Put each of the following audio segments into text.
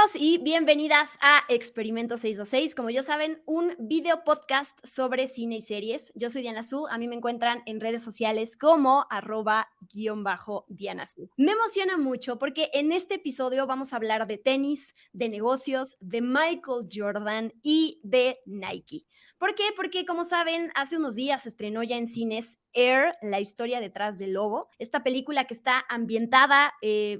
Bienvenidos y bienvenidas a Experimento 626. Como ya saben, un video podcast sobre cine y series. Yo soy Diana Su. A mí me encuentran en redes sociales como @Diana Su. Me emociona mucho porque en este episodio vamos a hablar de tenis, de negocios, de Michael Jordan y de Nike. ¿Por qué? Porque, como saben, hace unos días se estrenó ya en cines Air, la historia detrás del logo. Esta película que está ambientada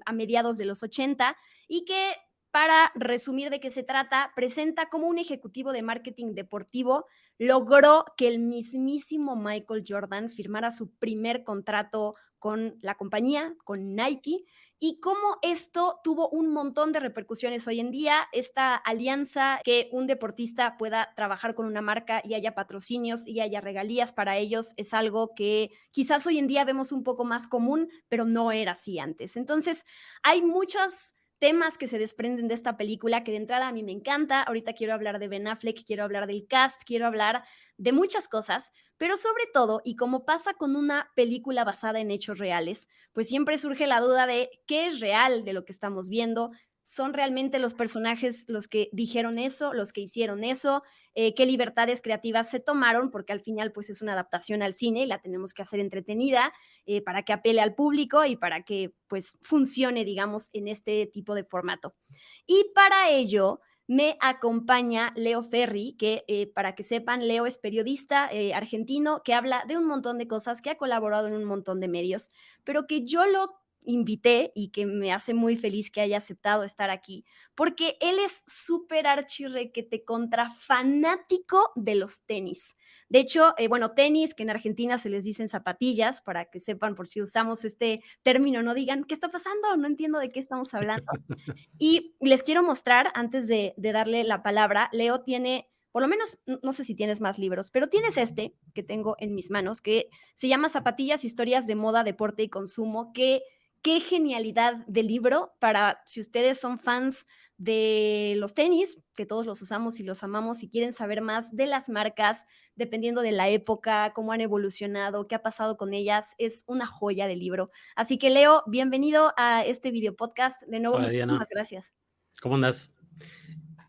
a mediados de los 80 y que, para resumir de qué se trata, presenta cómo un ejecutivo de marketing deportivo logró que el mismísimo Michael Jordan firmara su primer contrato con la compañía, con Nike, y cómo esto tuvo un montón de repercusiones hoy en día. Esta alianza, que un deportista pueda trabajar con una marca y haya patrocinios y haya regalías para ellos, es algo que quizás hoy en día vemos un poco más común, pero no era así antes. Entonces, hay muchos temas que se desprenden de esta película que de entrada a mí me encanta. Ahorita quiero hablar de Ben Affleck, quiero hablar del cast, quiero hablar de muchas cosas, pero sobre todo, y como pasa con una película basada en hechos reales, pues siempre surge la duda de qué es real de lo que estamos viendo. ¿Son realmente los personajes los que dijeron eso, los que hicieron eso? ¿Qué libertades creativas se tomaron? Porque al final pues es una adaptación al cine y la tenemos que hacer entretenida para que apele al público y para que pues funcione, digamos, en este tipo de formato. Y para ello me acompaña Leo Ferri, que para que sepan, Leo es periodista argentino que habla de un montón de cosas, que ha colaborado en un montón de medios, pero que yo lo invité y que me hace muy feliz que haya aceptado estar aquí, porque él es súper archirrequete contra fanático de los tenis. De hecho, bueno, tenis, que en Argentina se les dicen zapatillas, para que sepan, por si usamos este término, no digan, ¿qué está pasando? No entiendo de qué estamos hablando. Y les quiero mostrar, antes de darle la palabra, Leo tiene, por lo menos, no sé si tienes más libros, pero tienes este que tengo en mis manos, que se llama Zapatillas, historias de moda, deporte y consumo. Qué genialidad de libro para si ustedes son fans de los tenis, que todos los usamos y los amamos, y quieren saber más de las marcas, dependiendo de la época, cómo han evolucionado, qué ha pasado con ellas. Es una joya de libro. Así que, Leo, bienvenido a este video podcast. De nuevo, Hola Diana, muchísimas gracias. ¿cómo andás?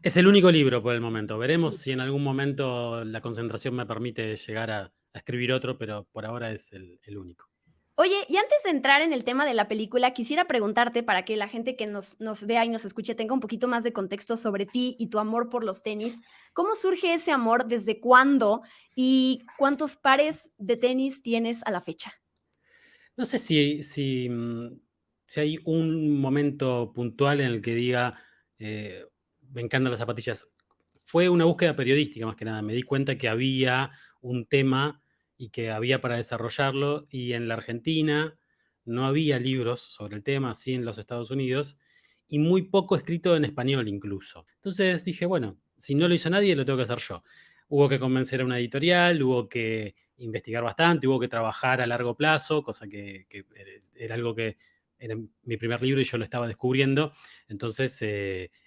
Es el único libro por el momento. Veremos si en algún momento la concentración me permite llegar a escribir otro, pero por ahora es el único. Oye, y antes de entrar en el tema de la película, quisiera preguntarte, para que la gente que nos vea y nos escuche tenga un poquito más de contexto sobre ti y tu amor por los tenis. ¿Cómo surge ese amor? ¿Desde cuándo? ¿Y cuántos pares de tenis tienes a la fecha? No sé si hay un momento puntual en el que diga, eh, me encantan las zapatillas. Fue una búsqueda periodística más que nada. Me di cuenta que había un tema y que había para desarrollarlo, y en la Argentina no había libros sobre el tema, así en los Estados Unidos, y muy poco escrito en español incluso. Entonces dije, bueno, si no lo hizo nadie, lo tengo que hacer yo. Hubo que convencer a una editorial, hubo que investigar bastante, hubo que trabajar a largo plazo, cosa que era algo que era mi primer libro y yo lo estaba descubriendo. Entonces,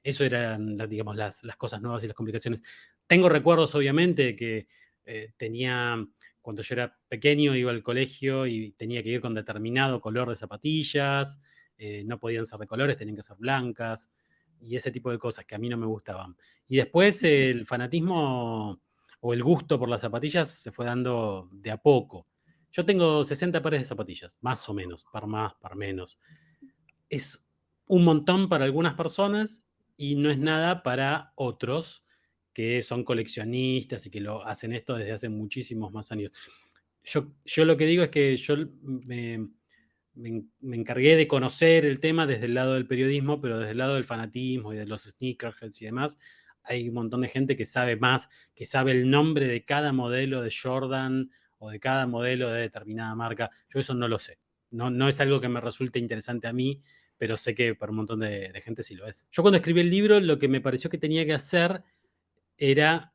eso eran, digamos, las cosas nuevas y las complicaciones. Tengo recuerdos, obviamente, de que tenía, cuando yo era pequeño, iba al colegio y tenía que ir con determinado color de zapatillas, no podían ser de colores, tenían que ser blancas, y ese tipo de cosas que a mí no me gustaban. Y después el fanatismo o el gusto por las zapatillas se fue dando de a poco. Yo tengo 60 pares de zapatillas, más o menos, par más, par menos. Es un montón para algunas personas y no es nada para otros que son coleccionistas y que lo hacen esto desde hace muchísimos más años. Yo lo que digo es que yo me encargué de conocer el tema desde el lado del periodismo, pero desde el lado del fanatismo y de los sneakerheads y demás, hay un montón de gente que sabe más, que sabe el nombre de cada modelo de Jordan o de cada modelo de determinada marca. Yo eso no lo sé. No es algo que me resulte interesante a mí, pero sé que para un montón de gente sí lo es. Yo cuando escribí el libro, lo que me pareció que tenía que hacer era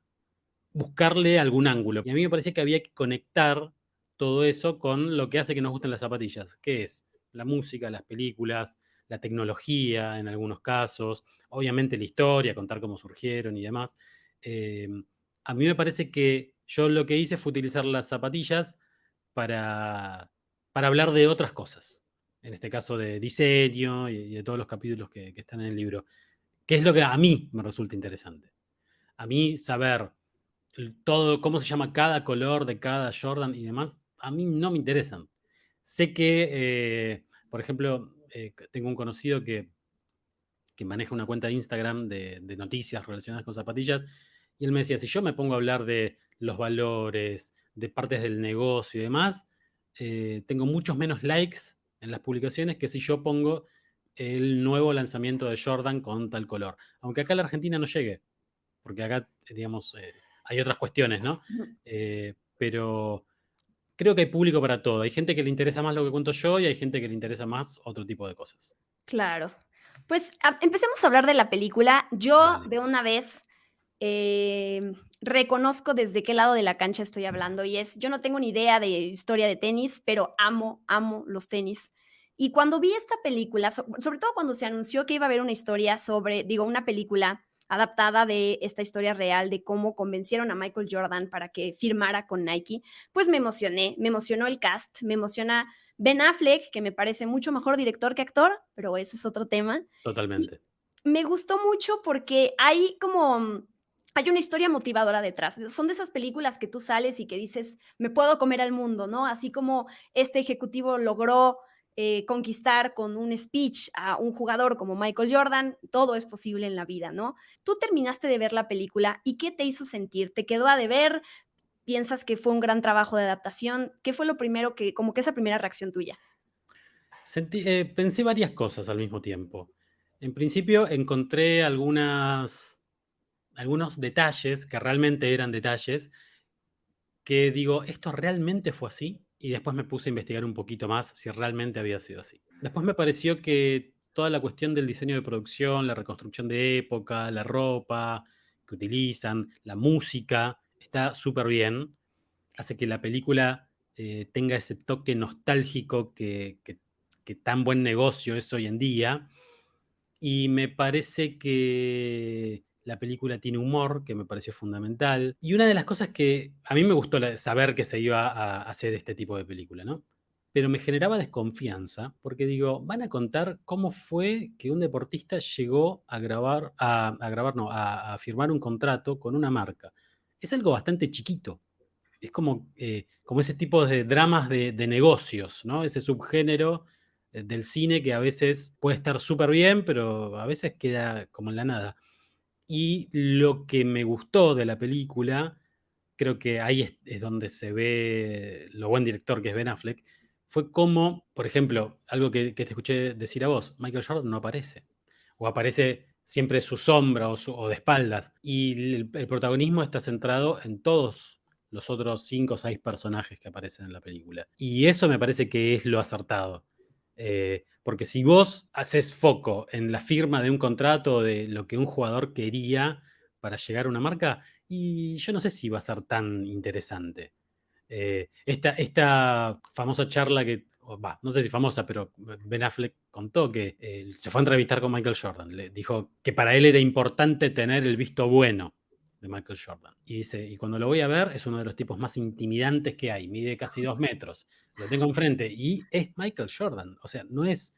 buscarle algún ángulo. Y a mí me parecía que había que conectar todo eso con lo que hace que nos gusten las zapatillas, que es la música, las películas, la tecnología en algunos casos, obviamente la historia, contar cómo surgieron y demás. Eh, a mí me parece que yo lo que hice fue utilizar las zapatillas para, para hablar de otras cosas, en este caso de diseño y de todos los capítulos que están en el libro. que es lo que a mí me resulta interesante. A mí saber todo, cómo se llama cada color de cada Jordan y demás, a mí no me interesan. Sé que, por ejemplo, tengo un conocido que maneja una cuenta de Instagram de noticias relacionadas con zapatillas, y él me decía, si yo me pongo a hablar de los valores, de partes del negocio y demás, tengo muchos menos likes en las publicaciones que si yo pongo el nuevo lanzamiento de Jordan con tal color. Aunque acá en la Argentina no llegue, porque acá, digamos, hay otras cuestiones, ¿no? Ujú. Pero creo que hay público para todo. Hay gente que le interesa más lo que cuento yo y hay gente que le interesa más otro tipo de cosas. Claro. Pues empecemos a hablar de la película. Yo Dale. de una vez reconozco desde qué lado de la cancha estoy hablando y es, yo no tengo ni idea de historia de tenis, pero amo, amo los tenis. Y cuando vi esta película, sobre todo cuando se anunció que iba a haber una historia sobre, digo, una película adaptada de esta historia real de cómo convencieron a Michael Jordan para que firmara con Nike, pues me emocioné, me emocionó el cast, me emociona Ben Affleck, que me parece mucho mejor director que actor, pero eso es otro tema. Y Totalmente. me gustó mucho porque hay como hay una historia motivadora detrás. Son de esas películas que tú sales y que dices, me puedo comer al mundo, ¿no? Así como este ejecutivo logró conquistar con un speech a un jugador como Michael Jordan, todo es posible en la vida, ¿no? Tú terminaste de ver la película y ¿qué te hizo sentir? ¿Te quedó a deber? ¿Piensas que fue un gran trabajo de adaptación? ¿Qué fue lo primero que, como que esa primera reacción tuya? Pensé varias cosas al mismo tiempo. En principio encontré algunos detalles que realmente eran detalles que digo, ¿esto realmente fue así? Y después me puse a investigar un poquito más si realmente había sido así. Después me pareció que toda la cuestión del diseño de producción, la reconstrucción de época, la ropa que utilizan, la música, está súper bien. Hace que la película tenga ese toque nostálgico que tan buen negocio es hoy en día. Y me parece que la película tiene humor, que me pareció fundamental. Y una de las cosas que a mí me gustó saber que se iba a hacer este tipo de película, ¿no? Pero me generaba desconfianza, porque digo, van a contar cómo fue que un deportista llegó a grabar, no, a firmar un contrato con una marca. Es algo bastante chiquito. Es como ese tipo de dramas de negocios, ¿no? Ese subgénero del cine que a veces puede estar súper bien, pero a veces queda como en la nada. Y lo que me gustó de la película, creo que ahí es donde se ve lo buen director que es Ben Affleck, fue como, por ejemplo, algo que te escuché decir a vos, Michael Jordan no aparece, o aparece siempre su sombra o de espaldas, y el protagonismo está centrado en todos los otros 5 o 6 personajes que aparecen en la película. Y eso me parece que es lo acertado. Porque si vos haces foco en la firma de un contrato, de lo que un jugador quería para llegar a una marca, y yo no sé si va a ser tan interesante. Esta famosa charla no sé si famosa, pero Ben Affleck contó que se fue a entrevistar con Michael Jordan. Le dijo que para él era importante tener el visto bueno de Michael Jordan. Y dice, y cuando lo voy a ver, es uno de los tipos más intimidantes que hay. Mide casi 2 metros. Lo tengo enfrente y es Michael Jordan. O sea, no es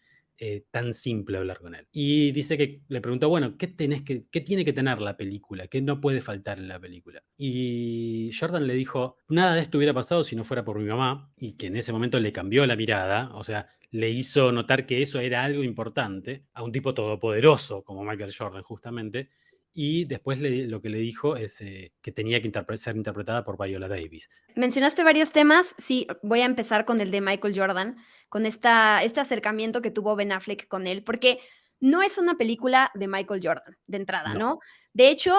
tan simple hablar con él. Y dice que le preguntó, bueno, ¿qué tiene que tener la película? ¿Qué no puede faltar en la película? Y Jordan le dijo, nada de esto hubiera pasado si no fuera por mi mamá, y que en ese momento le cambió la mirada, o sea, le hizo notar que eso era algo importante a un tipo todopoderoso como Michael Jordan, justamente. Y después lo que le dijo es que tenía que ser interpretada por Viola Davis. Mencionaste varios temas, sí, voy a empezar con el de Michael Jordan, con este acercamiento que tuvo Ben Affleck con él, porque no es una película de Michael Jordan, de entrada, No. ¿no? De hecho,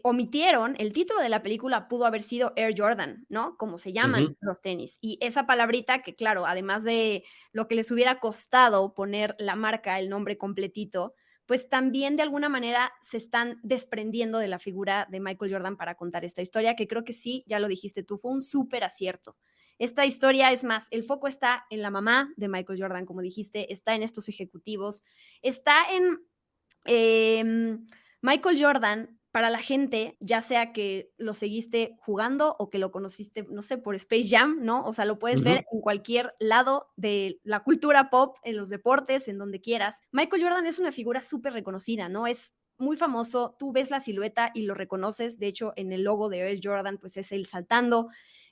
omitieron, el título de la película pudo haber sido Air Jordan, ¿no? Como se llaman Ujú. los tenis. Y esa palabrita que, claro, además de lo que les hubiera costado poner la marca, el nombre completito, pues también de alguna manera se están desprendiendo de la figura de Michael Jordan para contar esta historia, que creo que sí, ya lo dijiste tú, fue un súper acierto. Esta historia es más, el foco está en la mamá de Michael Jordan, como dijiste, está en estos ejecutivos, está en Michael Jordan para la gente, ya sea que lo seguiste jugando o que lo conociste, no sé, por Space Jam, ¿no? O sea, lo puedes ver Ujú. en cualquier lado de la cultura pop, en los deportes, en donde quieras. Michael Jordan es una figura súper reconocida, ¿no? Es muy famoso, tú ves la silueta y lo reconoces, de hecho, en el logo de Air Jordan, pues es él saltando.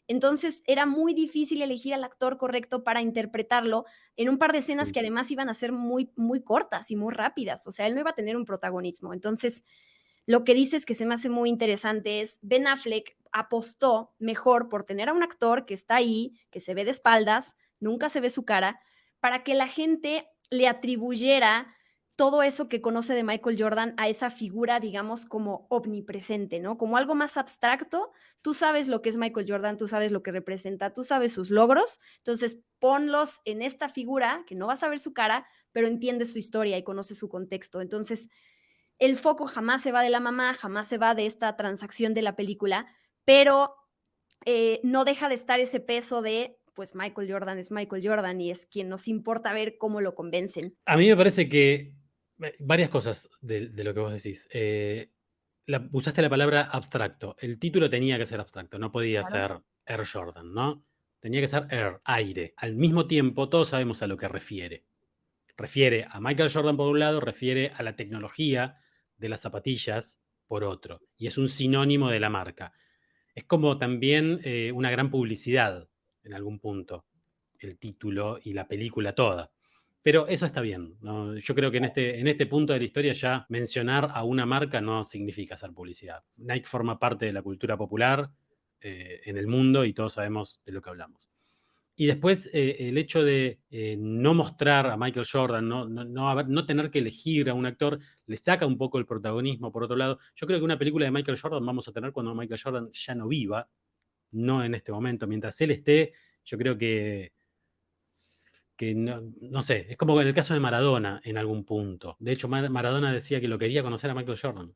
Entonces era muy difícil elegir al actor correcto para interpretarlo en un par de escenas Sí. que además iban a ser muy, muy cortas y muy rápidas. O sea, él no iba a tener un protagonismo. Entonces, lo que dices que se me hace muy interesante es Ben Affleck apostó mejor por tener a un actor que está ahí, que se ve de espaldas, nunca se ve su cara, para que la gente le atribuyera todo eso que conoce de Michael Jordan a esa figura, digamos, como omnipresente, ¿no? Como algo más abstracto. Tú sabes lo que es Michael Jordan, tú sabes lo que representa, tú sabes sus logros, entonces ponlos en esta figura, que no vas a ver su cara, pero entiendes su historia y conoces su contexto. Entonces, el foco jamás se va de la mamá, jamás se va de esta transacción de la película, pero no deja de estar ese peso de, pues Michael Jordan es Michael Jordan y es quien nos importa ver cómo lo convencen. A mí me parece que varias cosas de lo que vos decís. Usaste la palabra abstracto. El título tenía que ser abstracto, no podía Claro. ser Air Jordan, ¿no? Tenía que ser Air, aire. Al mismo tiempo, todos sabemos a lo que refiere. Refiere a Michael Jordan por un lado, refiere a la tecnología de las zapatillas por otro. Y es un sinónimo de la marca. Es como también una gran publicidad en algún punto, el título y la película toda. Pero eso está bien, ¿no? Yo creo que en este punto de la historia ya mencionar a una marca no significa hacer publicidad. Nike forma parte de la cultura popular en el mundo y todos sabemos de lo que hablamos. Y después el hecho de no mostrar a Michael Jordan, no tener que elegir a un actor, le saca un poco el protagonismo. Por otro lado, yo creo que una película de Michael Jordan vamos a tener cuando Michael Jordan ya no viva, no en este momento. Mientras él esté, yo creo que no sé, es como en el caso de Maradona en algún punto. De hecho, Maradona decía que lo quería conocer a Michael Jordan.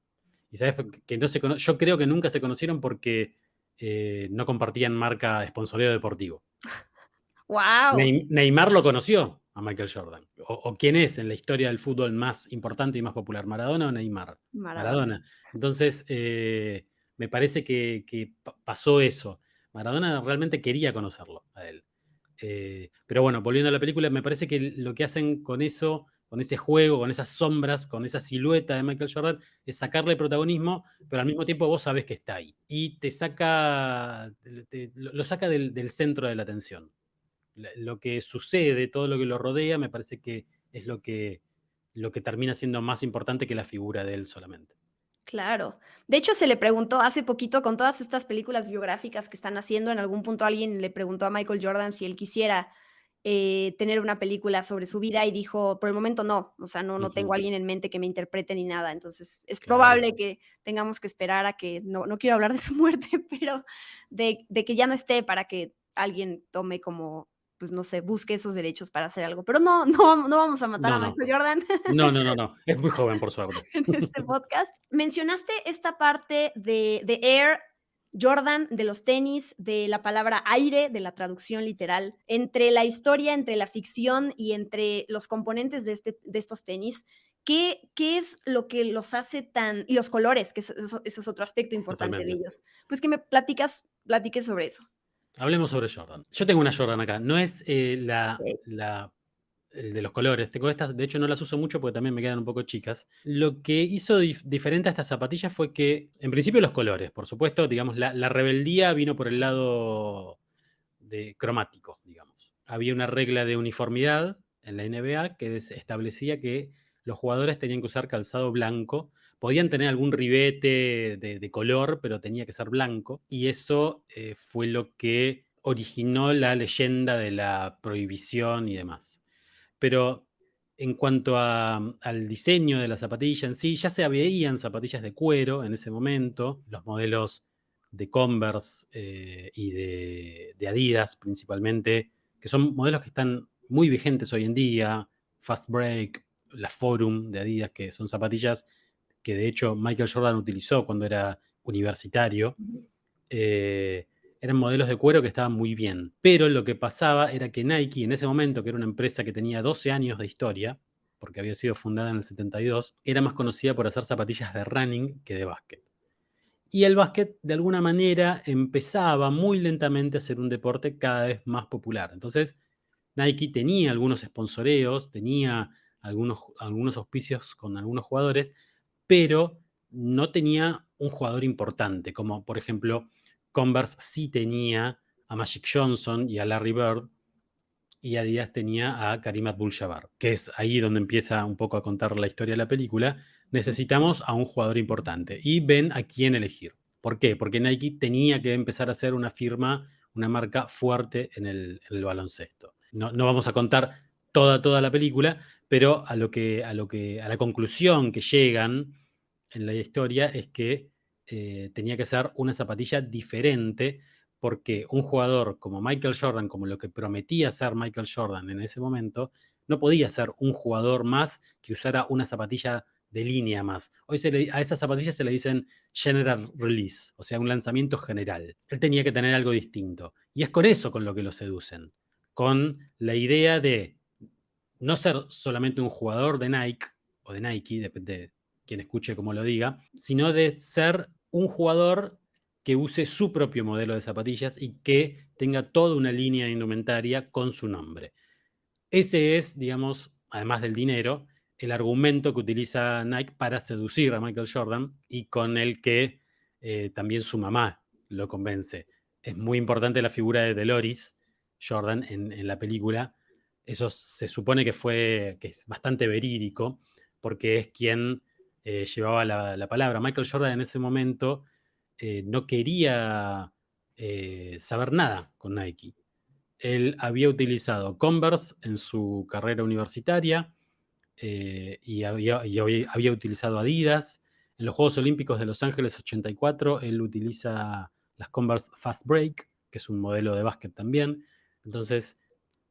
Y sabes que no se yo creo que nunca se conocieron porque no compartían marca sponsoreo deportivo. ¡Wow! Neymar lo conoció a Michael Jordan. O quién es en la historia del fútbol más importante y más popular, Maradona o Neymar. Maradona. Maradona. Entonces, me parece que pasó eso. Maradona realmente quería conocerlo a él. Pero bueno, volviendo a la película, me parece que lo que hacen con eso, con ese juego, con esas sombras, con esa silueta de Michael Jordan, es sacarle protagonismo, pero al mismo tiempo vos sabés que está ahí. Y te saca, lo saca del centro de la atención. Lo que sucede, todo lo que lo rodea, me parece que es lo que termina siendo más importante que la figura de él solamente. Claro. De hecho, se le preguntó hace poquito con todas estas películas biográficas que están haciendo, en algún punto alguien le preguntó a Michael Jordan si él quisiera tener una película sobre su vida y dijo, por el momento no, o sea, no tengo Ujú. a alguien en mente que me interprete ni nada. Entonces, es Claro. probable que tengamos que esperar a que, no quiero hablar de su muerte, pero de que ya no esté para que alguien tome como, pues no sé, busque esos derechos para hacer algo. Pero no vamos a matar No, a no. Michael Jordan. No. Es muy joven, por suerte. En este podcast. Mencionaste esta parte de Air Jordan, de los tenis, de la palabra aire, de la traducción literal, entre la historia, entre la ficción y entre los componentes de estos tenis. ¿Qué es lo que los hace tan... y los colores, que eso es otro aspecto importante de Totalmente. ellos? Pues que platiques sobre eso. Hablemos sobre Jordan. Yo tengo una Jordan acá. No es Ok. el de los colores. Tengo estas, de hecho no las uso mucho porque también me quedan un poco chicas. Lo que hizo diferente a estas zapatillas fue que, en principio, los colores. Por supuesto, digamos, la rebeldía vino por el lado de cromático, digamos. Había una regla de uniformidad en la NBA que establecía que los jugadores tenían que usar calzado blanco. Podían tener algún ribete de color, pero tenía que ser blanco. Y eso fue lo que originó la leyenda de la prohibición y demás. Pero en cuanto al diseño de la zapatilla en sí, ya se veían zapatillas de cuero en ese momento, los modelos de Converse y de Adidas principalmente, que son modelos que están muy vigentes hoy en día, Fast Break, la Forum de Adidas, que son zapatillas que de hecho Michael Jordan utilizó cuando era universitario. eh, Eran modelos de cuero que estaban muy bien. Pero lo que pasaba era que Nike, en ese momento, que era una empresa que tenía 12 años de historia, porque había sido fundada en el 72, era más conocida por hacer zapatillas de running que de básquet. Y el básquet, de alguna manera, empezaba muy lentamente a ser un deporte cada vez más popular. Entonces, Nike tenía algunos sponsoreos, tenía algunos auspicios con algunos jugadores, pero no tenía un jugador importante, como por ejemplo Converse sí tenía a Magic Johnson y a Larry Bird, y Adidas tenía a Karim Abdul-Jabbar, que es ahí donde empieza un poco a contar la historia de la película. Necesitamos a un jugador importante y ven a quién elegir. ¿Por qué? Porque Nike tenía que empezar a hacer una firma, una marca fuerte en el baloncesto. No vamos a contar toda la película, pero a la conclusión que llegan en la historia es que tenía que ser una zapatilla diferente, porque un jugador como Michael Jordan, como lo que prometía ser Michael Jordan en ese momento, no podía ser un jugador más que usara una zapatilla de línea más. Hoy a esas zapatillas se le dicen general release, o sea, un lanzamiento general. Él tenía que tener algo distinto. Y es con eso con lo que lo seducen, con la idea de no ser solamente un jugador de Nike, o de Nike, depende de quien escuche cómo lo diga, sino de ser un jugador que use su propio modelo de zapatillas y que tenga toda una línea de indumentaria con su nombre. Ese es, digamos, además del dinero, el argumento que utiliza Nike para seducir a Michael Jordan y con el que también su mamá lo convence. Es muy importante la figura de Deloris Jordan en la película. Eso se supone que es bastante verídico, porque es quien llevaba la palabra. Michael Jordan en ese momento no quería saber nada con Nike. Él había utilizado Converse en su carrera universitaria y había utilizado Adidas. En los Juegos Olímpicos de Los Ángeles 84, él utiliza las Converse Fast Break, que es un modelo de básquet también. Entonces,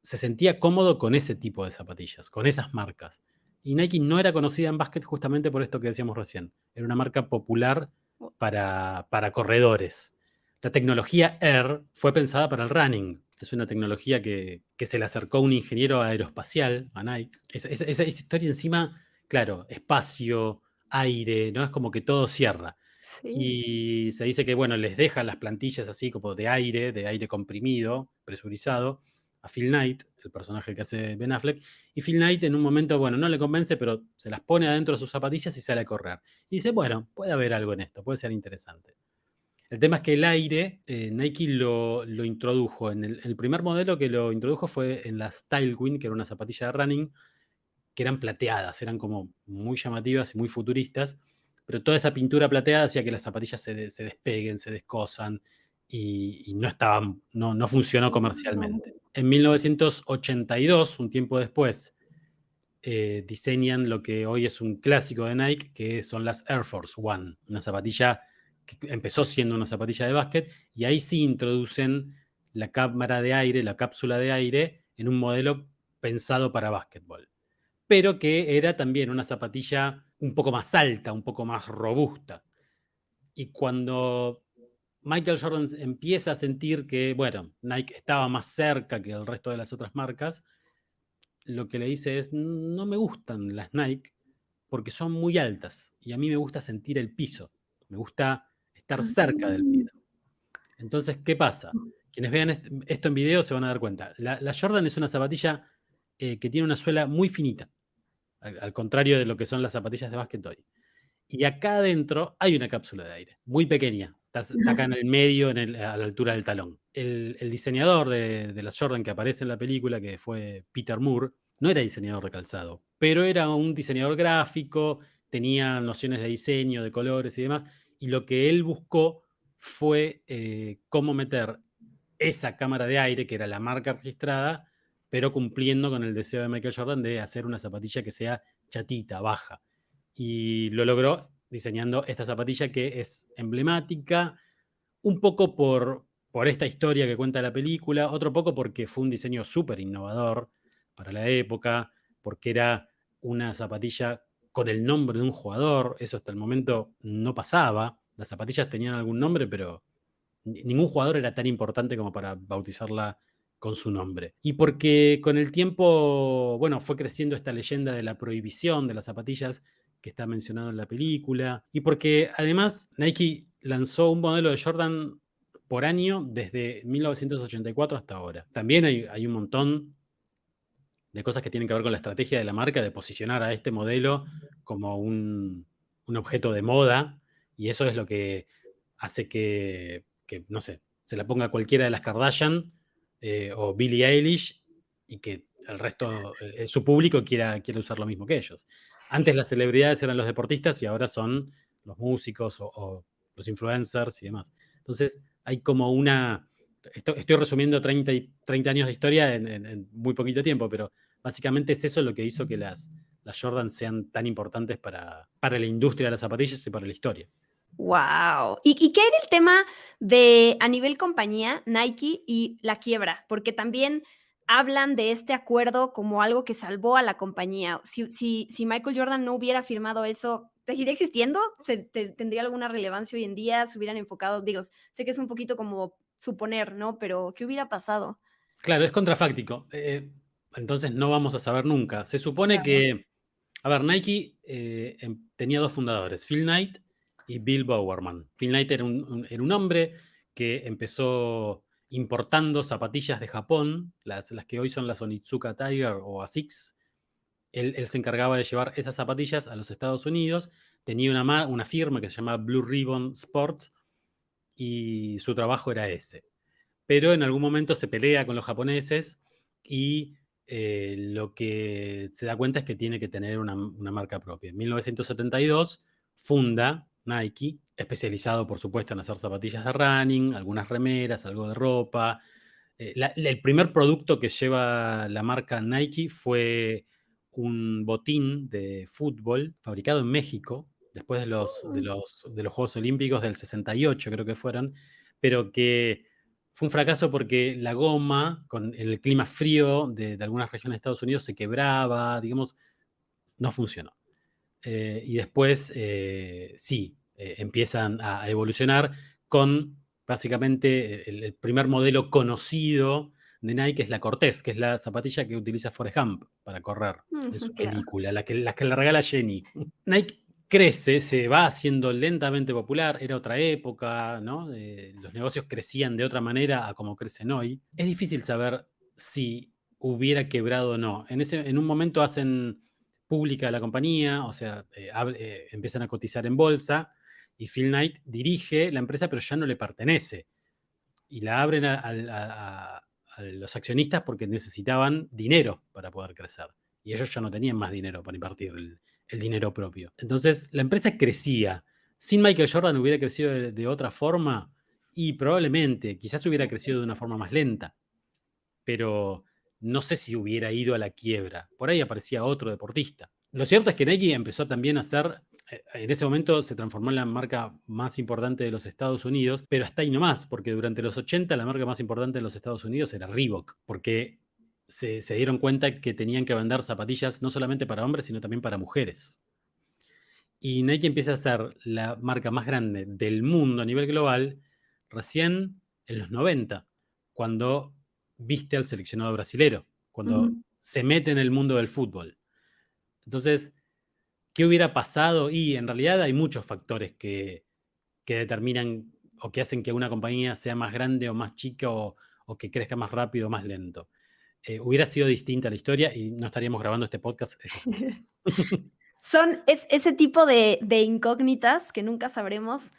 se sentía cómodo con ese tipo de zapatillas, con esas marcas. Y Nike no era conocida en básquet justamente por esto que decíamos recién. Era una marca popular para corredores. La tecnología Air fue pensada para el running. Es una tecnología que se le acercó un ingeniero aeroespacial a Nike. Esa historia encima, claro, espacio, aire, ¿no? Es como que todo cierra. Sí. Y se dice que, bueno, les dejan las plantillas así como de aire comprimido, presurizado, a Phil Knight, el personaje que hace Ben Affleck. Y Phil Knight en un momento, bueno, no le convence, pero se las pone adentro de sus zapatillas y sale a correr. Y dice, bueno, puede haber algo en esto, puede ser interesante. El tema es que el aire, Nike lo introdujo. El primer modelo que lo introdujo fue en las Tailwind, que era una zapatilla de running, que eran plateadas, eran como muy llamativas y muy futuristas, pero toda esa pintura plateada hacía que las zapatillas se despeguen, se descosan y no funcionó comercialmente. En 1982, un tiempo después, diseñan lo que hoy es un clásico de Nike, que son las Air Force One, una zapatilla que empezó siendo una zapatilla de básquet, y ahí sí introducen la cámara de aire, la cápsula de aire, en un modelo pensado para básquetbol, pero que era también una zapatilla un poco más alta, un poco más robusta. Y cuando Michael Jordan empieza a sentir que, bueno, Nike estaba más cerca que el resto de las otras marcas, lo que le dice es, no me gustan las Nike porque son muy altas y a mí me gusta sentir el piso, me gusta estar cerca del Mm. piso. Entonces, ¿qué pasa? Quienes vean esto en video se van a dar cuenta. La Jordan es una zapatilla que tiene una suela muy finita, al contrario de lo que son las zapatillas de básquet hoy. Y acá adentro hay una cápsula de aire, muy pequeña. Está acá en el medio, a la altura del talón. El diseñador de las Jordan que aparece en la película, que fue Peter Moore, no era diseñador de calzado, pero era un diseñador gráfico, tenía nociones de diseño, de colores y demás. Y lo que él buscó fue cómo meter esa cámara de aire, que era la marca registrada, pero cumpliendo con el deseo de Michael Jordan de hacer una zapatilla que sea chatita, baja. Y lo logró diseñando esta zapatilla que es emblemática, un poco por esta historia que cuenta la película, otro poco porque fue un diseño súper innovador para la época, porque era una zapatilla con el nombre de un jugador, eso hasta el momento no pasaba, las zapatillas tenían algún nombre, pero ningún jugador era tan importante como para bautizarla con su nombre. Y porque con el tiempo, bueno, fue creciendo esta leyenda de la prohibición de las zapatillas que está mencionado en la película, y porque además Nike lanzó un modelo de Jordan por año desde 1984 hasta ahora. También hay un montón de cosas que tienen que ver con la estrategia de la marca, de posicionar a este modelo como un objeto de moda, y eso es lo que hace que, no sé, se la ponga cualquiera de las Kardashian o Billie Eilish, y que el resto, su público quiera usar lo mismo que ellos. Sí. Antes las celebridades eran los deportistas y ahora son los músicos o los influencers y demás. Entonces hay como una... Estoy resumiendo 30 años de historia en muy poquito tiempo, pero básicamente es eso lo que hizo que las Jordan sean tan importantes para la industria de las zapatillas y para la historia. Wow. ¿Y qué hay del tema de, a nivel compañía, Nike y la quiebra? Porque también hablan de este acuerdo como algo que salvó a la compañía. Si Michael Jordan no hubiera firmado eso, ¿seguiría existiendo? ¿Tendría alguna relevancia hoy en día? ¿Se hubieran enfocado? Digo, sé que es un poquito como suponer, ¿no? Pero, ¿qué hubiera pasado? Claro, es contrafáctico. Entonces no vamos a saber nunca. Se supone Claro. que, a ver, Nike tenía dos fundadores, Phil Knight y Bill Bowerman. Phil Knight era un hombre que empezó importando zapatillas de Japón, las que hoy son las Onitsuka Tiger o Asics. Él se encargaba de llevar esas zapatillas a los Estados Unidos. Tenía una firma que se llamaba Blue Ribbon Sports y su trabajo era ese. Pero en algún momento se pelea con los japoneses y lo que se da cuenta es que tiene que tener una marca propia. En 1972 funda Nike, especializado por supuesto en hacer zapatillas de running, algunas remeras, algo de ropa. El primer producto que lleva la marca Nike fue un botín de fútbol fabricado en México, después de los Juegos Olímpicos del 68, creo que fueron, pero que fue un fracaso porque la goma, con el clima frío de algunas regiones de Estados Unidos, se quebraba, digamos, no funcionó. Y después, sí, empiezan a evolucionar con básicamente el primer modelo conocido de Nike, es la Cortez, que es la zapatilla que utiliza Forrest Gump para correr en Ujú, su claro. película, la que le regala Jenny. Nike crece, se va haciendo lentamente popular, era otra época, ¿no? Los negocios crecían de otra manera a como crecen hoy. Es difícil saber si hubiera quebrado o no. En un momento hacen pública la compañía, o sea, empiezan a cotizar en bolsa, y Phil Knight dirige la empresa, pero ya no le pertenece. Y la abren a los accionistas porque necesitaban dinero para poder crecer. Y ellos ya no tenían más dinero para invertir el dinero propio. Entonces, la empresa crecía. Sin Michael Jordan hubiera crecido de otra forma, y probablemente, quizás hubiera crecido de una forma más lenta, pero no sé si hubiera ido a la quiebra. Por ahí aparecía otro deportista. Lo cierto es que Nike empezó también a hacer, en ese momento se transformó en la marca más importante de los Estados Unidos, pero hasta ahí nomás, porque durante los 80 la marca más importante de los Estados Unidos era Reebok, porque se dieron cuenta que tenían que vender zapatillas no solamente para hombres, sino también para mujeres. Y Nike empieza a ser la marca más grande del mundo a nivel global recién en los 90, cuando viste al seleccionado brasilero, cuando Ujú. se mete en el mundo del fútbol. Entonces, ¿qué hubiera pasado? Y en realidad hay muchos factores que determinan o que hacen que una compañía sea más grande o más chica, o que crezca más rápido o más lento. Hubiera sido distinta la historia y no estaríamos grabando este podcast, eso seguro. Es ese tipo de incógnitas que nunca sabremos,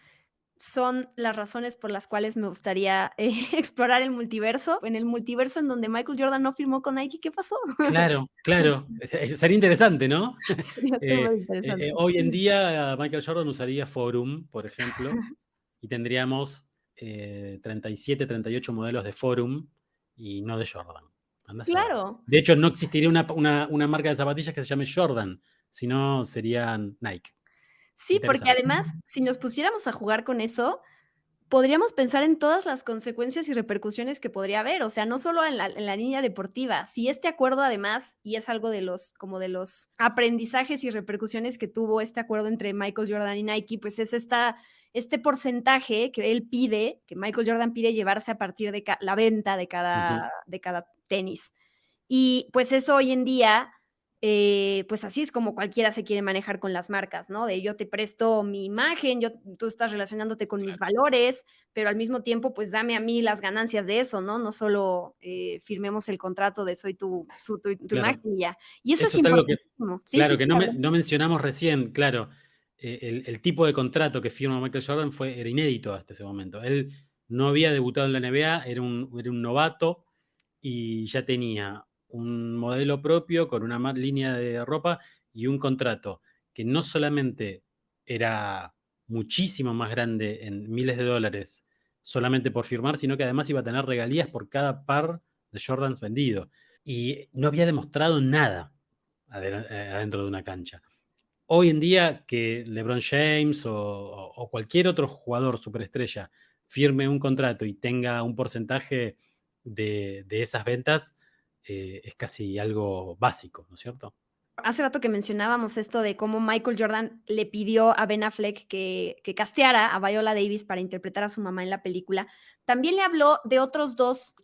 son las razones por las cuales me gustaría, explorar el multiverso. En el multiverso en donde Michael Jordan no firmó con Nike, ¿qué pasó? Claro, claro. Sería interesante, ¿no? Sería superinteresante. Hoy en día Michael Jordan usaría Forum, por ejemplo, y tendríamos 37, 38 modelos de Forum y no de Jordan. Andás a ver. Claro. De hecho, no existiría una marca de zapatillas que se llame Jordan, sino serían Nike. Sí, porque Interesante. además, si nos pusiéramos a jugar con eso, podríamos pensar en todas las consecuencias y repercusiones que podría haber, o sea, no solo en la línea deportiva. Si este acuerdo además, y es algo de los como de los aprendizajes y repercusiones que tuvo este acuerdo entre Michael Jordan y Nike, pues es este porcentaje que él pide, que Michael Jordan pide llevarse a partir de la venta Ujú. de cada tenis. Y pues eso hoy en día pues así es como cualquiera se quiere manejar con las marcas, ¿no? De yo te presto mi imagen, tú estás relacionándote con mis valores, pero al mismo tiempo, pues dame a mí las ganancias de eso, ¿no? No solo firmemos el contrato de soy tu Claro. imagen y ya. Y eso es Eso es algo que, importantísimo. Sí, claro, sí, que claro. no mencionamos recién, claro. El tipo de contrato que firma Michael Jordan era inédito hasta ese momento. Él no había debutado en la NBA, era un novato y ya tenía un modelo propio con una línea de ropa y un contrato que no solamente era muchísimo más grande en miles de dólares solamente por firmar, sino que además iba a tener regalías por cada par de Jordans vendido. Y no había demostrado nada adentro de una cancha. Hoy en día que LeBron James o cualquier otro jugador superestrella firme un contrato y tenga un porcentaje de esas ventas, es casi algo básico, ¿no es cierto? Hace rato que mencionábamos esto de cómo Michael Jordan le pidió a Ben Affleck que casteara a Viola Davis para interpretar a su mamá en la película. También le habló de otros dos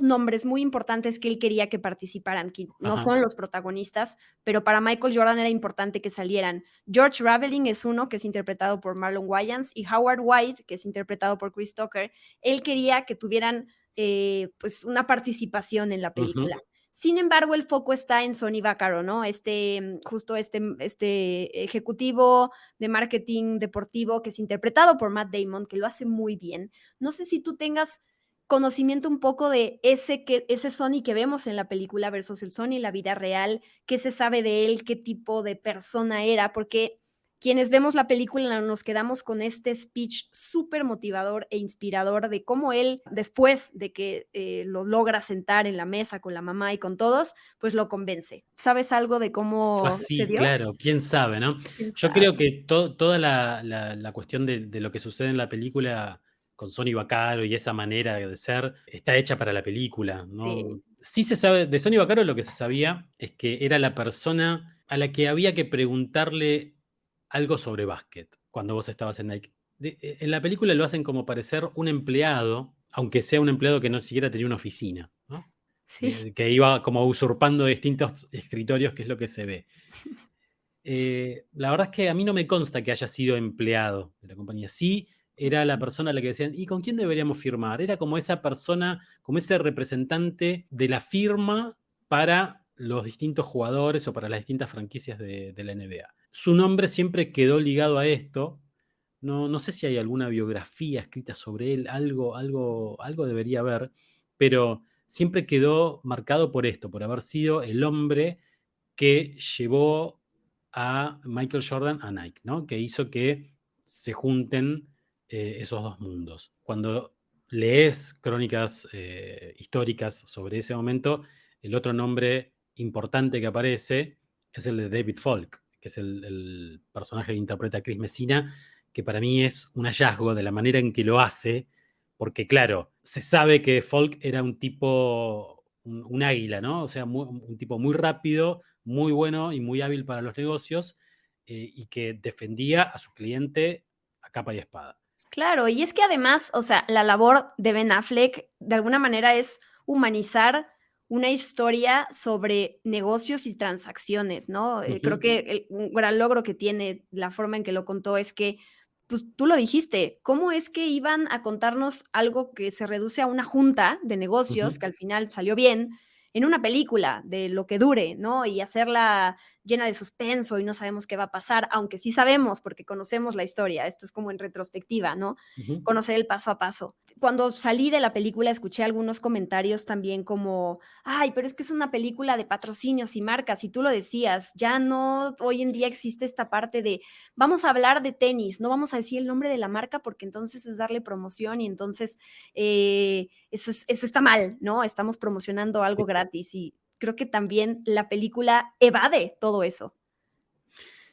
nombres muy importantes que él quería que participaran, que no Ajá. son los protagonistas, pero para Michael Jordan era importante que salieran. George Raveling es uno, que es interpretado por Marlon Wayans, y Howard White, que es interpretado por Chris Tucker. Él quería que tuvieran pues una participación en la Ujú. película. Sin embargo, el foco está en Sonny Vaccaro, ¿no? Justo este ejecutivo de marketing deportivo que es interpretado por Matt Damon, que lo hace muy bien. No sé si tú tengas conocimiento un poco de ese Sonny que vemos en la película versus el Sonny en la vida real, qué se sabe de él, qué tipo de persona era, porque quienes vemos la película nos quedamos con este speech súper motivador e inspirador de cómo él, después de que lo logra sentar en la mesa con la mamá y con todos, pues lo convence. ¿Sabes algo de Fue cómo se así, dio? claro, quién sabe, ¿no? ¿Quién Yo sabe? creo que toda la cuestión de lo que sucede en la película con Sonny Vaccaro y esa manera de ser está hecha para la película, Sí, ¿no? Sí se sabe, de Sonny Vaccaro lo que se sabía es que era la persona a la que había que preguntarle algo sobre básquet cuando vos estabas en Nike. En la película lo hacen como parecer un empleado, aunque sea un empleado que no siquiera tenía una oficina, ¿no? sí. Que iba como usurpando distintos escritorios, que es lo que se ve. La verdad es que a mí no me consta que haya sido empleado de la compañía. Sí, era la persona a la que decían, ¿y con quién deberíamos firmar? Era como esa persona, como ese representante de la firma para los distintos jugadores o para las distintas franquicias de la NBA. Su nombre siempre quedó ligado a esto. No sé si hay alguna biografía escrita sobre él, algo debería haber, pero siempre quedó marcado por esto, por haber sido el hombre que llevó a Michael Jordan a Nike, ¿no? Que hizo que se junten esos dos mundos. Cuando lees crónicas históricas sobre ese momento, el otro nombre importante que aparece es el de David Falk, que es el personaje que interpreta a Chris Messina, que para mí es un hallazgo de la manera en que lo hace, porque claro, se sabe que Falk era un tipo, un águila, ¿no? O sea, un tipo muy rápido, muy bueno y muy hábil para los negocios y que defendía a su cliente a capa y espada. Claro, y es que además, o sea, la labor de Ben Affleck de alguna manera es humanizar una historia sobre negocios y transacciones, ¿no? Creo Ujú, que un gran logro que tiene la forma en que lo contó es que, pues tú lo dijiste, ¿cómo es que iban a contarnos algo que se reduce a una junta de negocios, ujú. que al final salió bien, en una película de lo que dure, ¿no? Y hacerla llena de suspenso y no sabemos qué va a pasar, aunque sí sabemos porque conocemos la historia. Esto es como en retrospectiva, ¿no? Ujú. Conocer el paso a paso. Cuando salí de la película escuché algunos comentarios también como, ay, pero es que es una película de patrocinios y marcas, y tú lo decías, ya no, hoy en día existe esta parte de, vamos a hablar de tenis, no vamos a decir el nombre de la marca porque entonces es darle promoción y entonces eso está mal, ¿no? Estamos promocionando algo Sí. gratis y creo que también la película evade todo eso.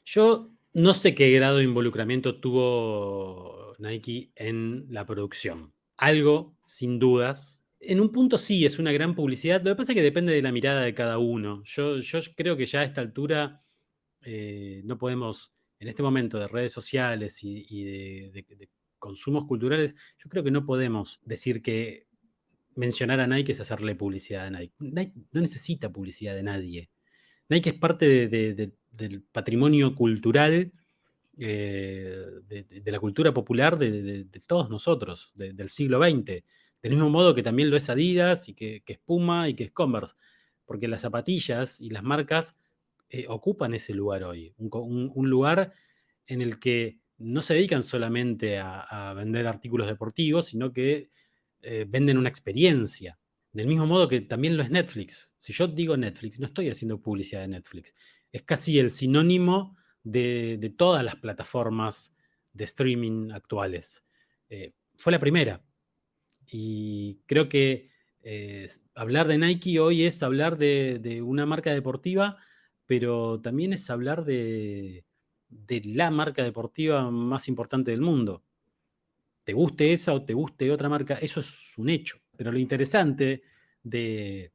Yo no sé qué grado de involucramiento tuvo Nike en la producción. Algo, sin dudas. En un punto sí, es una gran publicidad. Lo que pasa es que depende de la mirada de cada uno. Yo creo que ya a esta altura no podemos, en este momento de redes sociales y de consumos culturales, yo creo que no podemos decir que mencionar a Nike es hacerle publicidad a Nike. Nike no necesita publicidad de nadie. Nike es parte del patrimonio cultural, de la cultura popular de todos nosotros, del siglo XX. Del mismo modo que también lo es Adidas, y que es Puma y que es Converse. Porque las zapatillas y las marcas ocupan ese lugar hoy. Un lugar en el que no se dedican solamente a vender artículos deportivos, sino que venden una experiencia. Del mismo modo que también lo es Netflix. Si yo digo Netflix, no estoy haciendo publicidad de Netflix. Es casi el sinónimo de todas las plataformas de streaming actuales. Fue la primera. Y creo que hablar de Nike hoy es hablar de una marca deportiva, pero también es hablar de la marca deportiva más importante del mundo. Te guste esa o te guste otra marca, eso es un hecho. Pero lo interesante de,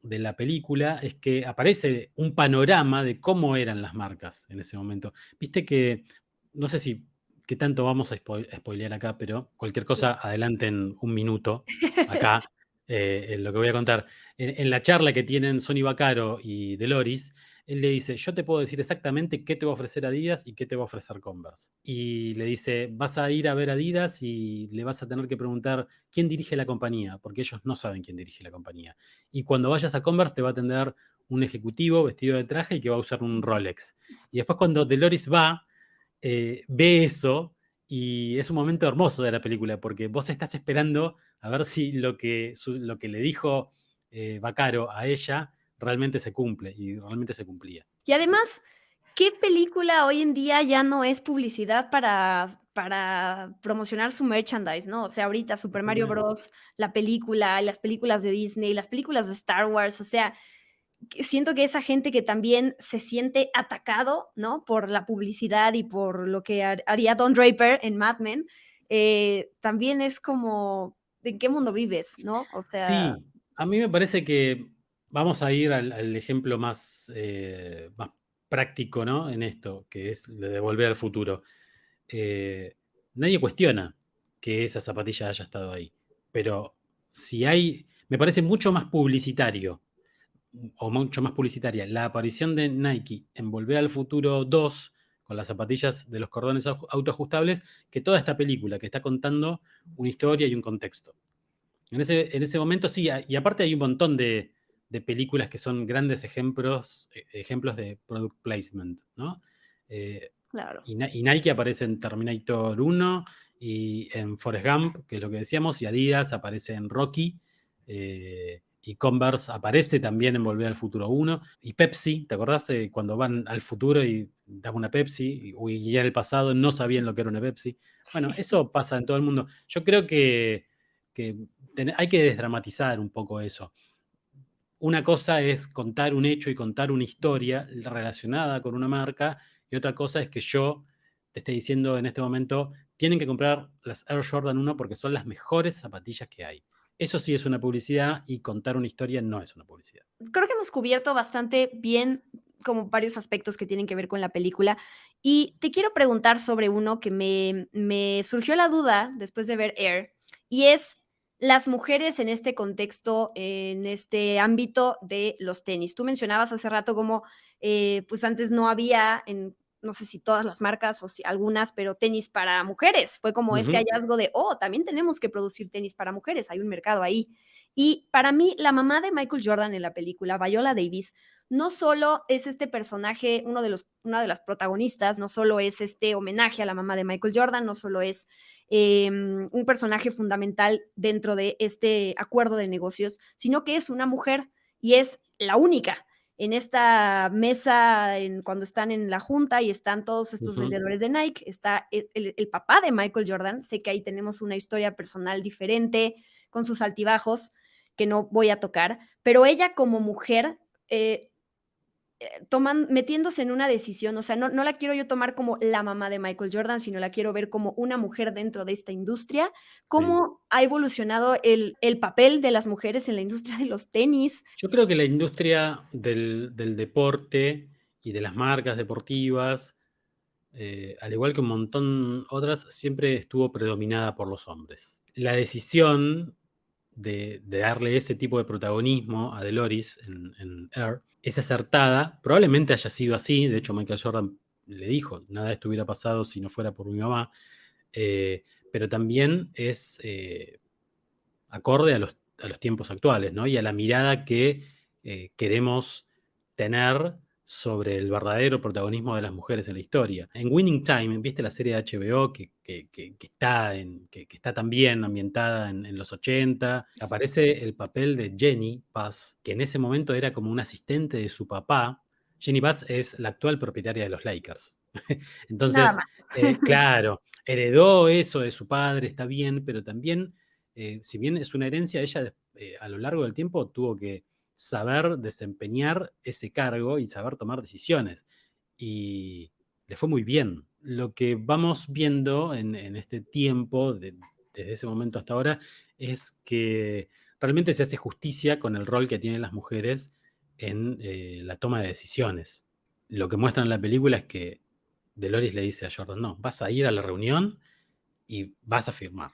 de la película es que aparece un panorama de cómo eran las marcas en ese momento. Viste que, no sé si qué tanto vamos a spoilear acá, pero cualquier cosa adelanten un minuto acá en lo que voy a contar. En la charla que tienen Sonny Vaccaro y Deloris, él le dice, yo te puedo decir exactamente qué te va a ofrecer Adidas y qué te va a ofrecer Converse. Y le dice, vas a ir a ver Adidas y le vas a tener que preguntar quién dirige la compañía, porque ellos no saben quién dirige la compañía. Y cuando vayas a Converse te va a atender un ejecutivo vestido de traje y que va a usar un Rolex. Y después cuando Deloris va, ve eso y es un momento hermoso de la película porque vos estás esperando a ver si lo que le dijo Vaccaro a ella realmente se cumple y realmente se cumplía. Y además, ¿qué película hoy en día ya no es publicidad para promocionar su merchandise, no? O sea, ahorita Super Mario Totalmente. Bros., la película, las películas de Disney, las películas de Star Wars, o sea, siento que esa gente que también se siente atacado, ¿no? Por la publicidad y por lo que haría Don Draper en Mad Men, también es como, ¿en qué mundo vives, no? O sea, Sí, a mí me parece que vamos a ir al ejemplo más práctico, ¿no? En esto, que es lo de Volver al Futuro. Eh, Nadie cuestiona que esa zapatilla haya estado ahí, pero si hay, me parece mucho más publicitario o mucho más publicitaria la aparición de Nike en Volver al Futuro 2 con las zapatillas de los cordones autoajustables que toda esta película que está contando una historia y un contexto. En ese momento sí, y aparte hay un montón de películas que son grandes ejemplos de product placement, ¿no? Eh, claro. y Nike aparece en Terminator 1 y en Forrest Gump, que es lo que decíamos, y Adidas aparece en Rocky, y Converse aparece también en Volver al Futuro 1, y Pepsi, ¿te acordás? Cuando van al futuro y dan una Pepsi, y en el pasado no sabían lo que era una Pepsi. Bueno, Sí. eso pasa en todo el mundo. Yo creo que hay que desdramatizar un poco eso. Una cosa es contar un hecho y contar una historia relacionada con una marca, y otra cosa es que yo te esté diciendo en este momento, tienen que comprar las Air Jordan 1 porque son las mejores zapatillas que hay. Eso sí es una publicidad y contar una historia no es una publicidad. Creo que hemos cubierto bastante bien como varios aspectos que tienen que ver con la película. Y te quiero preguntar sobre uno que me surgió la duda después de ver Air, y es las mujeres en este contexto, en este ámbito de los tenis. Tú mencionabas hace rato como, pues antes no había en, no sé si todas las marcas o si algunas, pero tenis para mujeres. Fue como este Ujú. hallazgo de, oh, también tenemos que producir tenis para mujeres, hay un mercado ahí. Y para mí, la mamá de Michael Jordan en la película, Viola Davis, no solo es este personaje, una de las protagonistas, no solo es este homenaje a la mamá de Michael Jordan, no solo es un personaje fundamental dentro de este acuerdo de negocios, sino que es una mujer y es la única en esta mesa cuando están en la junta y están todos estos Ujú. vendedores de Nike, está el papá de Michael Jordan, sé que ahí tenemos una historia personal diferente con sus altibajos, que no voy a tocar, pero ella como mujer eh, metiéndose en una decisión, o sea, no la quiero yo tomar como la mamá de Michael Jordan, sino la quiero ver como una mujer dentro de esta industria, Sí. cómo ha evolucionado el papel de las mujeres en la industria de los tenis. Yo creo que la industria del deporte y de las marcas deportivas, al igual que un montón otras, siempre estuvo predominada por los hombres. La decisión de darle ese tipo de protagonismo a Dolores en Air es acertada. Probablemente haya sido así. De hecho, Michael Jordan le dijo, nada de esto hubiera pasado si no fuera por mi mamá. Pero también es acorde a los tiempos actuales, ¿no? Y a la mirada que queremos tener sobre el verdadero protagonismo de las mujeres en la historia. En Winning Time, ¿viste la serie de HBO que está también ambientada en los 80? Aparece el papel de Jenny Paz, que en ese momento era como un asistente de su papá. Jenny Paz es la actual propietaria de los Lakers. Nada Entonces, más. claro, heredó eso de su padre, está bien, pero también, si bien es una herencia, ella a lo largo del tiempo tuvo que saber desempeñar ese cargo y saber tomar decisiones. Y le fue muy bien. Lo que vamos viendo en este tiempo, desde ese momento hasta ahora, es que realmente se hace justicia con el rol que tienen las mujeres en la toma de decisiones. Lo que muestran en la película es que Dolores le dice a Jordan, no, vas a ir a la reunión y vas a firmar.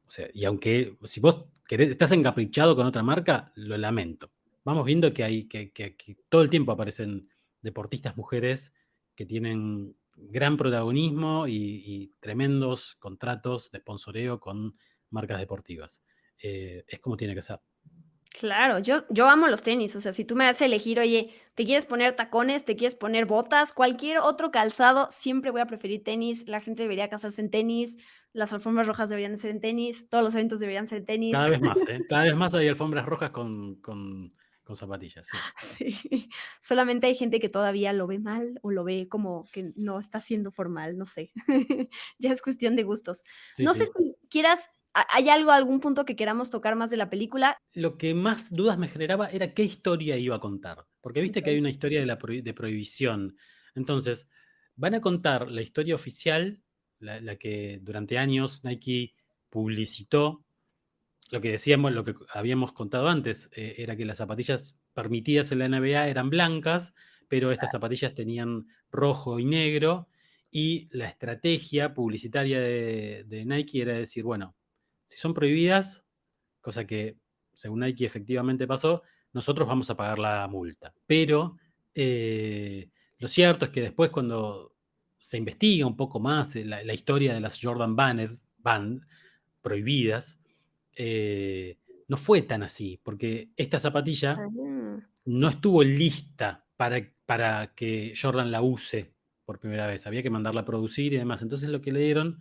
O sea, y aunque si vos estás encaprichado con otra marca, lo lamento. Vamos viendo que todo el tiempo aparecen deportistas mujeres que tienen gran protagonismo y tremendos contratos de sponsoreo con marcas deportivas. Es como tiene que ser. Claro, yo amo los tenis, o sea, si tú me haces elegir, oye, ¿te quieres poner tacones, te quieres poner botas, cualquier otro calzado? Siempre voy a preferir tenis, la gente debería casarse en tenis, las alfombras rojas deberían de ser en tenis, todos los eventos deberían ser en tenis. Cada vez más, ¿eh? Cada vez más hay alfombras rojas con zapatillas, sí. Sí, solamente hay gente que todavía lo ve mal o lo ve como que no está siendo formal, no sé. Ya es cuestión de gustos. Sí, No sé sí. si quieras, ¿hay algo, algún punto que queramos tocar más de la película? Lo que más dudas me generaba era qué historia iba a contar. Porque viste que hay Okey. una historia de prohibición. Entonces, van a contar la historia oficial, la que durante años Nike publicitó. Lo que decíamos, lo que habíamos contado antes, era que las zapatillas permitidas en la NBA eran blancas, pero estas zapatillas tenían rojo y negro. Y la estrategia publicitaria de Nike era decir, bueno, si son prohibidas, cosa que según Nike efectivamente pasó, nosotros vamos a pagar la multa. Pero lo cierto es que después cuando se investiga un poco más la historia de las Jordan Band prohibidas, no fue tan así, porque esta zapatilla Ah, no estuvo lista para que Jordan la use por primera vez. Había que mandarla a producir y demás. Entonces lo que le dieron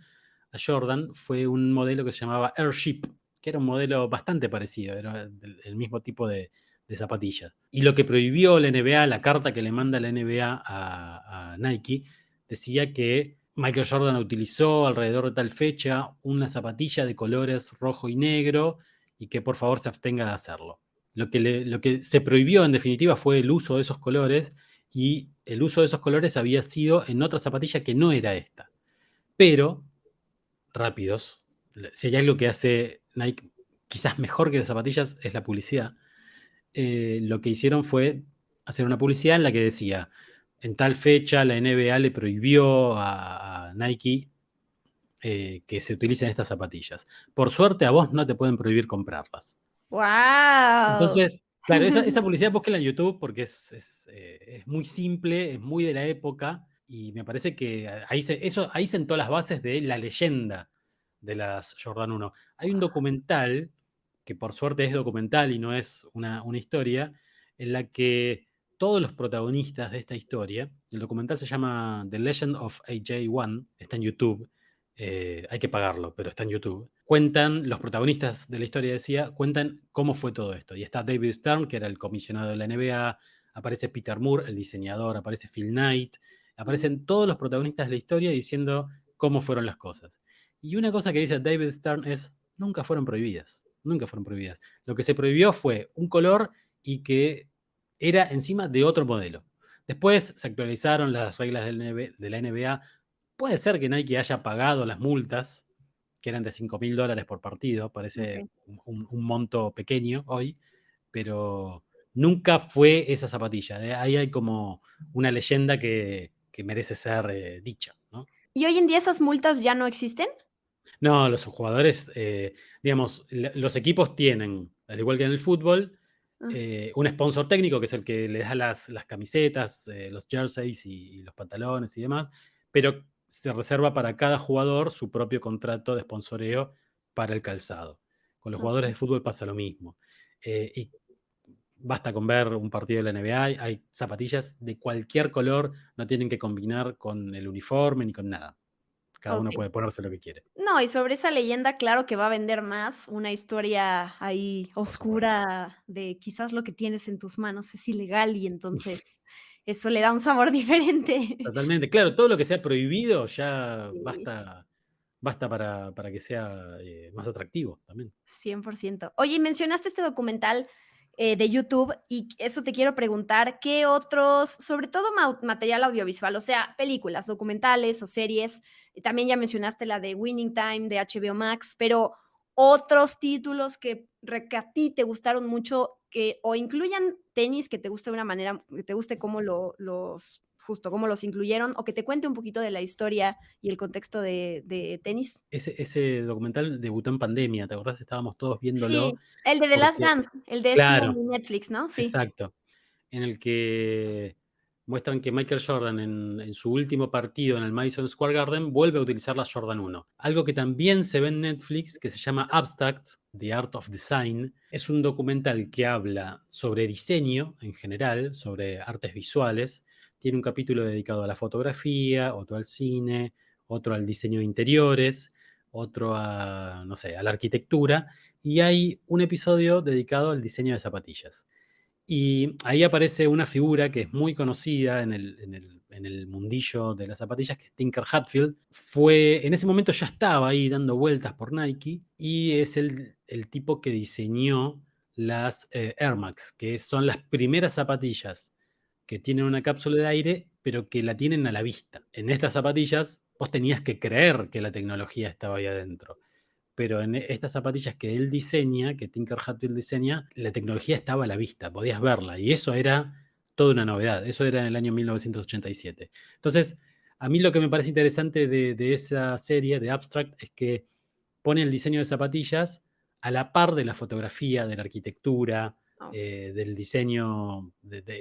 a Jordan fue un modelo que se llamaba Airship, que era un modelo bastante parecido, era el mismo tipo de zapatilla. Y lo que prohibió la NBA, la carta que le manda la NBA a Nike, decía que Michael Jordan utilizó alrededor de tal fecha una zapatilla de colores rojo y negro y que por favor se abstenga de hacerlo. Lo que se prohibió en definitiva fue el uso de esos colores, y el uso de esos colores había sido en otra zapatilla que no era esta. Pero, rápidos, si hay algo que hace Nike quizás mejor que las zapatillas es la publicidad. Lo que hicieron fue hacer una publicidad en la que decía, en tal fecha la NBA le prohibió a Nike que se utilicen estas zapatillas. Por suerte a vos no te pueden prohibir comprarlas. ¡guau! Entonces, claro, esa publicidad búsquela en YouTube porque es muy simple, es muy de la época, y me parece que ahí sentó las bases de la leyenda de las Jordan 1. Hay un documental, que por suerte es documental y no es una historia, en la que todos los protagonistas de esta historia, el documental se llama The Legend of AJ1, está en YouTube, hay que pagarlo, pero está en YouTube. Cuentan, los protagonistas de la historia decía, cuentan cómo fue todo esto. Y está David Stern, que era el comisionado de la NBA, aparece Peter Moore, el diseñador, aparece Phil Knight, aparecen todos los protagonistas de la historia diciendo cómo fueron las cosas. Y una cosa que dice David Stern es, nunca fueron prohibidas, nunca fueron prohibidas. Lo que se prohibió fue un color y que era encima de otro modelo. Después se actualizaron las reglas de la NBA. Puede ser que Nike haya pagado las multas, que eran de $5.000 por partido, parece Okey. un monto pequeño hoy, pero nunca fue esa zapatilla. Ahí hay como una leyenda que merece ser dicha, ¿no? ¿Y hoy en día esas multas ya no existen? No, los jugadores, digamos, los equipos tienen al igual que en el fútbol, Ah, un sponsor técnico, que es el que le da las camisetas, los jerseys y los pantalones y demás, pero se reserva para cada jugador su propio contrato de sponsoreo para el calzado. Con los jugadores de okey. fútbol pasa lo mismo. Y basta con ver un partido de la NBA, hay zapatillas de cualquier color, no tienen que combinar con el uniforme ni con nada. Cada uno Okey. puede ponerse lo que quiere, No, y sobre esa leyenda, claro que va a vender más, una historia ahí por supuesto. oscura de quizás lo que tienes en tus manos es ilegal y entonces eso le da un sabor diferente. Totalmente. Claro, todo lo que sea prohibido ya Sí. basta para que sea, más atractivo también. 100%. Oye, y mencionaste este documental, de YouTube, y eso te quiero preguntar, ¿qué otros, sobre todo material audiovisual, o sea, películas, documentales o series? Y también ya mencionaste la de Winning Time de HBO Max, pero otros títulos que a ti te gustaron mucho, que o incluyan tenis que te guste de una manera que te guste cómo los justo cómo los incluyeron, o que te cuente un poquito de la historia y el contexto de tenis. Ese documental debutó en pandemia, ¿te acordás? Estábamos todos viéndolo Sí, el de The Last porque Dance, el de es como claro, de Netflix, ¿no? Sí. exacto. En el que muestran que Michael Jordan en su último partido en el Madison Square Garden vuelve a utilizar la Jordan 1. Algo que también se ve en Netflix, que se llama Abstract, The Art of Design, es un documental que habla sobre diseño en general, sobre artes visuales. Tiene un capítulo dedicado a la fotografía, otro al cine, otro al diseño de interiores, otro a, no sé, a la arquitectura, y hay un episodio dedicado al diseño de zapatillas. Y ahí aparece una figura que es muy conocida en el mundillo de las zapatillas, que es Tinker Hatfield. En ese momento ya estaba ahí dando vueltas por Nike y es el tipo que diseñó las Air Max, que son las primeras zapatillas que tienen una cápsula de aire, pero que la tienen a la vista. En estas zapatillas vos tenías que creer que la tecnología estaba ahí adentro, pero en estas zapatillas que él diseña, que Tinker Hatfield diseña, la tecnología estaba a la vista, podías verla, y eso era toda una novedad, eso era en el año 1987. Entonces, a mí lo que me parece interesante de esa serie, de Abstract, es que pone el diseño de zapatillas a la par de la fotografía, de la arquitectura, Oh, del diseño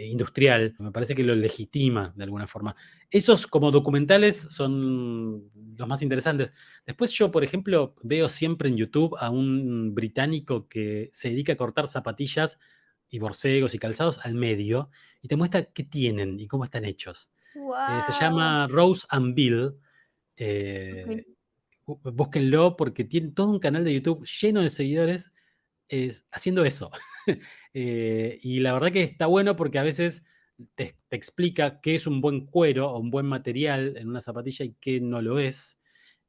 industrial. Me parece que lo legitima de alguna forma. Esos como documentales son los más interesantes. Después yo, por ejemplo, veo siempre en YouTube a un británico que se dedica a cortar zapatillas y borcegos y calzados al medio y te muestra qué tienen y cómo están hechos. Se guau. llama Rose and Bill. Okey. eh, Búsquenlo porque tiene todo un canal de YouTube lleno de seguidores haciendo eso. Y la verdad que está bueno porque a veces te explica qué es un buen cuero o un buen material en una zapatilla y qué no lo es.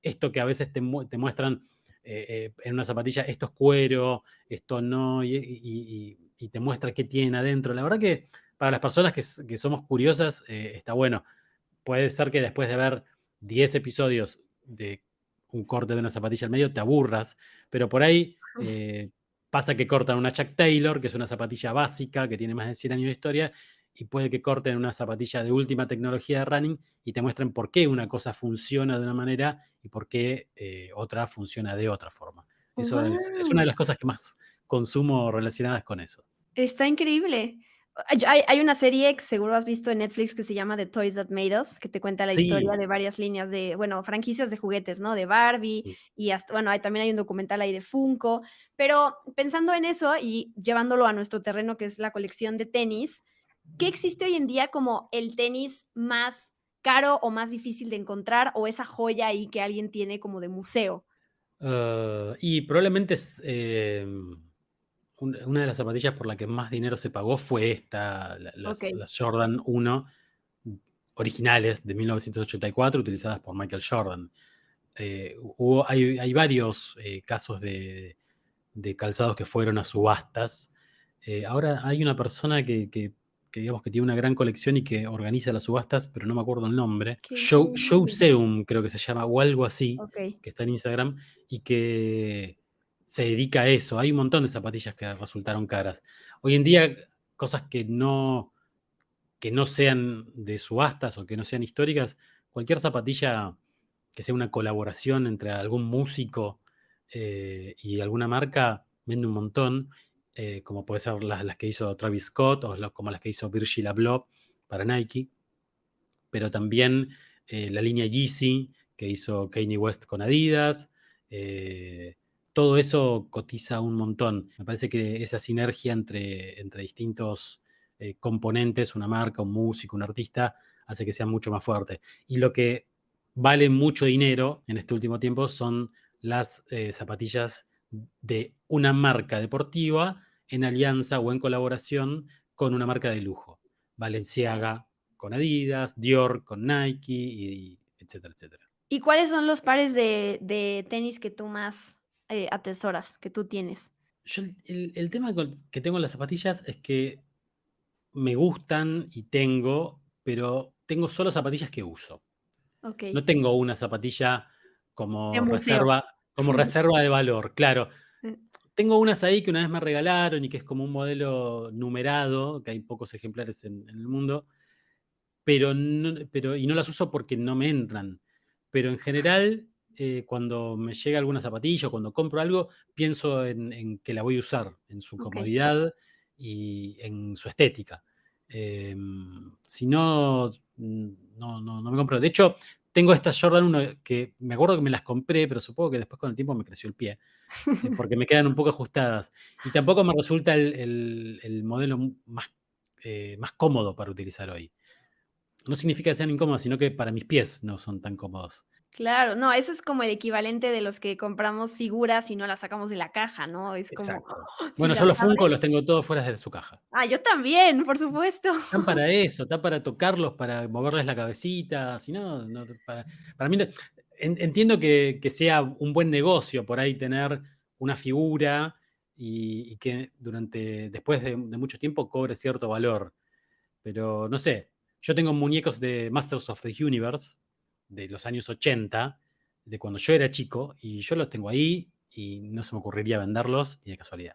Esto que a veces te muestran en una zapatilla, esto es cuero, esto no, y te muestra qué tiene adentro. La verdad que para las personas que somos curiosas, está bueno. Puede ser que después de ver 10 episodios de un corte de una zapatilla al medio te aburras, pero por ahí pasa que cortan una Chuck Taylor, que es una zapatilla básica, que tiene más de 100 años de historia, y puede que corten una zapatilla de última tecnología de running y te muestren por qué una cosa funciona de una manera y por qué otra funciona de otra forma. Eso es una Guau, de las cosas que más consumo relacionadas con eso. está increíble. Hay una serie que seguro has visto en Netflix que se llama The Toys That Made Us, que te cuenta la historia Sí, de varias líneas de, bueno, franquicias de juguetes, ¿no? De Barbie sí. y hasta, bueno, también hay un documental ahí de Funko, pero pensando en eso y llevándolo a nuestro terreno, que es la colección de tenis, ¿qué existe hoy en día como el tenis más caro o más difícil de encontrar o esa joya ahí que alguien tiene como de museo? Y probablemente una de las zapatillas por la que más dinero se pagó fue esta, Okey, las Jordan 1 originales de 1984, utilizadas por Michael Jordan. Hay varios casos de calzados que fueron a subastas. Ahora hay una persona que digamos que tiene una gran colección y que organiza las subastas, pero no me acuerdo el nombre. qué increíble. Showseum creo que se llama, o algo así, Okey. que está en Instagram, y que se dedica a eso. Hay un montón de zapatillas que resultaron caras. Hoy en día, cosas que no sean de subastas o que no sean históricas, cualquier zapatilla que sea una colaboración entre algún músico y alguna marca, vende un montón. como puede ser las que hizo Travis Scott o como las que hizo Virgil Abloh para Nike, pero también la línea Yeezy que hizo Kanye West con Adidas. Todo eso cotiza un montón. Me parece que esa sinergia entre distintos componentes, una marca, un músico, un artista, hace que sea mucho más fuerte. Y lo que vale mucho dinero en este último tiempo son las zapatillas de una marca deportiva en alianza o en colaboración con una marca de lujo. Balenciaga con Adidas, Dior con Nike, y etcétera, etcétera. ¿Y cuáles son los pares de tenis que tú más, atesoras, que tú tienes? Yo el tema que tengo en las zapatillas es que me gustan y tengo, pero tengo solo zapatillas que uso. Okey, No tengo una zapatilla de museo. como reserva de valor, claro. Tengo unas ahí que una vez me regalaron y que es como un modelo numerado, que hay pocos ejemplares en el mundo, y no las uso porque no me entran. Pero en general, cuando me llega alguna zapatilla o cuando compro algo, pienso en que la voy a usar, en su Okey. comodidad y en su estética. Si no, no me compro. De hecho, tengo estas Jordan 1 que me acuerdo que me las compré, pero supongo que después con el tiempo me creció el pie, porque me quedan un poco ajustadas. Y tampoco me resulta el modelo más cómodo para utilizar hoy. No significa que sean incómodos, sino que para mis pies no son tan cómodos. Claro, no, eso es como el equivalente de los que compramos figuras y no las sacamos de la caja, ¿no? Es como, Exacto. si Bueno, yo las los Funko abres los tengo todos fuera de su caja. yo también, por supuesto. Están para eso, están para tocarlos, para moverles la cabecita, si no, para mí entiendo que sea un buen negocio por ahí tener una figura y que después de mucho tiempo cobre cierto valor. Pero no sé, yo tengo muñecos de Masters of the Universe de los años 80, de cuando yo era chico, y yo los tengo ahí y no se me ocurriría venderlos ni de casualidad.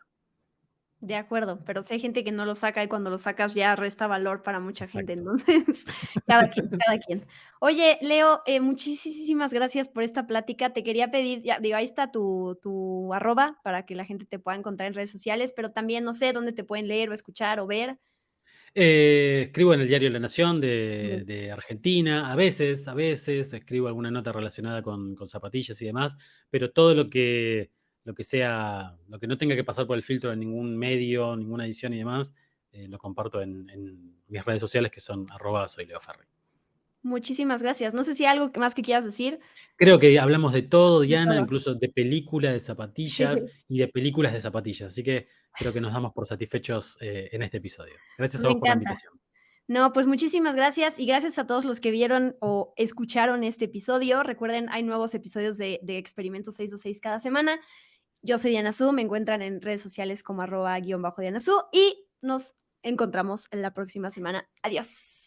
De acuerdo, pero sí hay gente que no lo saca y cuando lo sacas ya resta valor para mucha gente, Exacto. entonces, cada quien, cada quien. Oye, Leo, muchísimas gracias por esta plática. Te quería pedir, ya digo, ahí está tu arroba para que la gente te pueda encontrar en redes sociales, pero también no sé dónde te pueden leer o escuchar o ver. Escribo en el diario La Nación Ujú. de Argentina, a veces escribo alguna nota relacionada con zapatillas y demás, pero todo lo que sea, lo que no tenga que pasar por el filtro de ningún medio, ninguna edición y demás, lo comparto en mis redes sociales que son @soyleoferri. Muchísimas gracias. No sé si hay algo más que quieras decir. Creo que hablamos de todo, De Diana, todo. incluso de película de zapatillas y de películas de zapatillas, así que creo que nos damos por satisfechos en este episodio. Gracias a Me vos por la encanta. invitación. No, pues muchísimas gracias y gracias a todos los que vieron o escucharon este episodio. Recuerden, hay nuevos episodios de Experimento 626 cada semana. Yo soy Diana Su, me encuentran en redes sociales como @_Diana Su y nos encontramos en la próxima semana. Adiós.